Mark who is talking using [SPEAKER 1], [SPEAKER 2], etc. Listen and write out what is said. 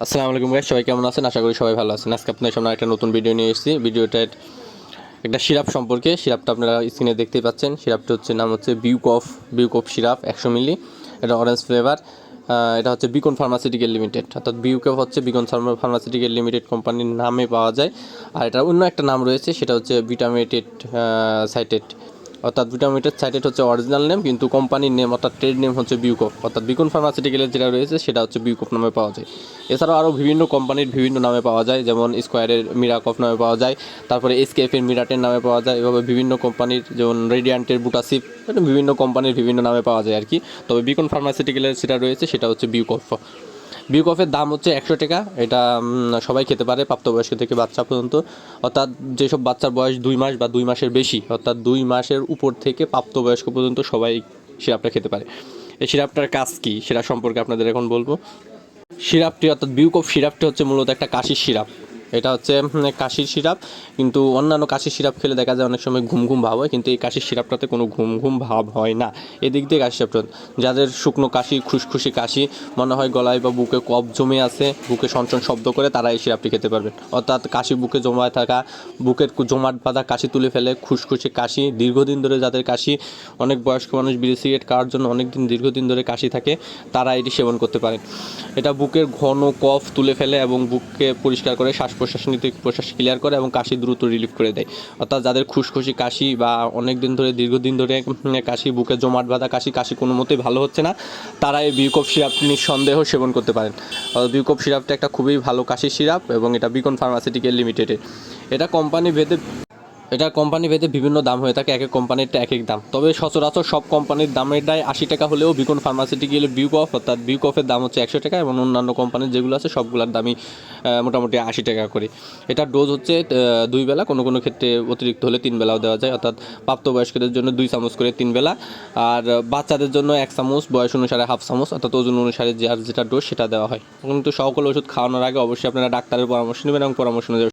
[SPEAKER 1] আসসালামু আলাইকুম গাইস, সবাই কেমন আছেন? আশা করি সবাই ভালো আছেন। আজকে আপনাদের সামনে একটা নতুন ভিডিও নিয়ে এসেছি। ভিডিওটা একটা সিরাপ সম্পর্কে। সিরাপটা আপনারা স্ক্রিনে দেখতেই পাচ্ছেন। সিরাপটা নাম হচ্ছে বিউকফ সিরাপ 100 মিলি। এটা অরেঞ্জ ফ্লেভার। এটা হচ্ছে বিকন ফার্মাসিউটিক্যাল লিমিটেড, অর্থাৎ বিউকফ হচ্ছে বিকন ফার্মাসিউটিক্যাল লিমিটেড কোম্পানির নামে পাওয়া যায়। আর এটার অন্য একটা নাম রয়েছে, সেটা হচ্ছে ভিটামেটেড সাইটেড। অর্থাৎ ভিটামেটেড সাইটেড হচ্ছে অরিজিনাল নেম, কিন্তু কোম্পানির নেম অর্থাৎ ট্রেড নেম হচ্ছে বিউকফ। অর্থাৎ বিকন ফার্মাসিউটিক্যালের যেটা রয়েছে সেটা হচ্ছে বিউকফ নামে পাওয়া যায়। এছাড়াও আরও বিভিন্ন কোম্পানির বিভিন্ন নামে পাওয়া যায়, যেমন স্কোয়ারের মিরাকফ নামে পাওয়া যায়, তারপরে এসকেএফের মিরাটের নামে পাওয়া যায়। এভাবে বিভিন্ন কোম্পানির, যেমন রেডিয়ান্টের বুটাসিপ, বিভিন্ন কোম্পানির বিভিন্ন নামে পাওয়া যায় আর কি। তবে বিকন ফার্মাসিউটিক্যালের যেটা রয়েছে সেটা হচ্ছে বিউকফ। বিউকফের দাম হচ্ছে 100 টাকা। এটা সবাই খেতে পারে, প্রাপ্তবয়স্ক থেকে বাচ্চা পর্যন্ত। অর্থাৎ যেসব বাচ্চার বয়স 2 মাস বা 2 মাসের বেশি, অর্থাৎ 2 মাসের উপর থেকে প্রাপ্তবয়স্ক পর্যন্ত সবাই সিরাপটা খেতে পারে। এই সিরাপটার কাজ কী সেটা সম্পর্কে আপনাদের এখন বলবো। সিরাপটি অর্থাৎ বিউকফ সিরাপটি হচ্ছে মূলত একটা কাশির সিরাপ। এটা হচ্ছে কাশির সিরাপ, কিন্তু অন্যান্য কাশির সিরাপ খেলে দেখা যায় অনেক সময় ঘুম ঘুম ভাব হয়, কিন্তু এই কাশির সিরাপটাতে কোনো ঘুম ঘুম ভাব হয় না। এদিক দিয়ে কাশি সিরাপটা, যাদের শুকনো কাশি, খুশখুশি কাশি, মনে হয় গলায় বা বুকে কফ জমে আছে, বুকে সনসন শব্দ করে, তারা এই সিরাপটি খেতে পারবেন। অর্থাৎ কাশি, বুকে জমায় থাকা, বুকের জমাট বাঁধা কাশি তুলে ফেলে, খুশখুশি কাশি, দীর্ঘদিন ধরে যাদের কাশি, অনেক বয়স্ক মানুষ বিড়ি সিগারেট খাওয়ার জন্য দীর্ঘদিন ধরে কাশি থাকে, তারা এটি সেবন করতে পারেন। এটা বুকের ঘন কফ তুলে ফেলে এবং বুককে পরিষ্কার করে, শ্বাস প্রশ্বাস নিতে প্রশ্বাস ক্লিয়ার করে এবং কাশি দ্রুত রিলিফ করে দেয়। অর্থাৎ যাদের খুশখুশি কাশি বা অনেক দিন ধরে, দীর্ঘদিন ধরে কাশি, বুকে জমাট বাঁধা কাশি কোনো মতেই ভালো হচ্ছে না, তারা এই বিউকফ সিরাপ নিঃসন্দেহ সেবন করতে পারেন। বিউকফ সিরাপটা একটা খুবই ভালো কাশির সিরাপ এবং এটা বিকন ফার্মাসিউটিক্যাল লিমিটেডের। এটা কোম্পানি ভেদে বিভিন্ন দাম হয়ে থাকে, এক এক কোম্পানিরটা এক এক দাম। তবে সচরাচর সব কোম্পানির দামেরটাই 80 টাকা হলেও বিকন ফার্মাসিউটিক্যাল বিউকফ অর্থাৎ বিউকফের দাম হচ্ছে 100 টাকা, এবং অন্যান্য কোম্পানির যেগুলো আছে সবগুলোর দামই মোটামুটি 80 টাকা করে। এটার ডোজ হচ্ছে 2 বেলা, কোনো ক্ষেত্রে অতিরিক্ত হলে 3 বেলাও দেওয়া যায়। অর্থাৎ প্রাপ্তবয়স্কদের জন্য 2 চামচ করে 3 বেলা, আর বাচ্চাদের জন্য 1 চামচ, বয়স অনুসারে হাফ চামচ, অর্থাৎ ওজন অনুসারে যার যেটা ডোজ সেটা দেওয়া হয়। কিন্তু সকল ওষুধ খাওয়ানোর আগে অবশ্যই আপনারা ডাক্তারের পরামর্শ নেবেন এবং পরামর্শ অনুযায়ী